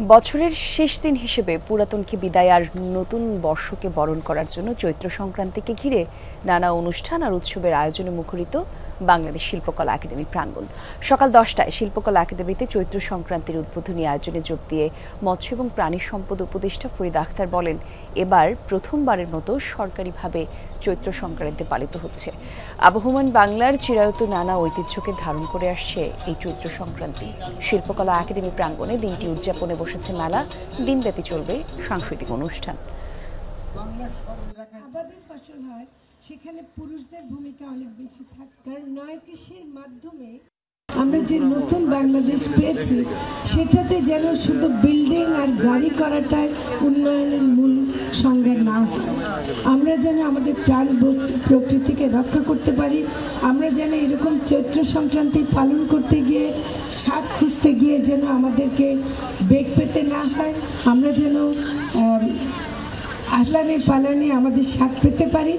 বছরের শেষ দিন হিসেবে পুরাতনকে বিদায় আর নতুন বর্ষকে বরণ করার জন্য চৈত্র সংক্রান্তিকে ঘিরে নানা অনুষ্ঠান আর উৎসবের আয়োজনে মুখরিত বাংলাদেশ শিল্পকলা একাডেমি প্রাঙ্গণ। সকাল 10টায় শিল্পকলা একাডেমিতে চৈত্র সংক্রান্তির উদ্বোধনী আয়োজনে যোগ দিয়ে মৎস্য এবং প্রাণী সম্পদ উপদেষ্টা ফরিদা আক্তার বলেন, এবার প্রথমবারের মতো সরকারিভাবে চৈত্র সংক্রান্তি পালিত হচ্ছে। আবহমান বাংলার চিরায়ত নানা ঐতিহ্যকে ধারণ করে আসছে এই চৈত্র সংক্রান্তি। শিল্পকলা একাডেমি প্রাঙ্গণে দিনটি উদযাপনে বসেছে মেলা, দিনব্যাপী চলবে সাংস্কৃতিক অনুষ্ঠান। সেখানে পুরুষদের ভূমিকা অনেক বেশি থাকে, কারণ নয় কৃষির মাধ্যমে আমরা যে নতুন বাংলাদেশ পেয়েছি সেটাতে যেন শুধু বিল্ডিং আর গাড়ি করাটাই উন্নয়নের মূল সংজ্ঞা না হয়। আমরা যেন আমাদের প্রাণ প্রকৃতিকে রক্ষা করতে পারি, আমরা যেন এরকম চৈত্র সংক্রান্তি পালন করতে গিয়ে স্বাদ খুঁজতে গিয়ে যেন আমাদেরকে বেগ পেতে না হয়, আমরা যেন আহ্লানে পালানে আমাদের স্বাদ পেতে পারি।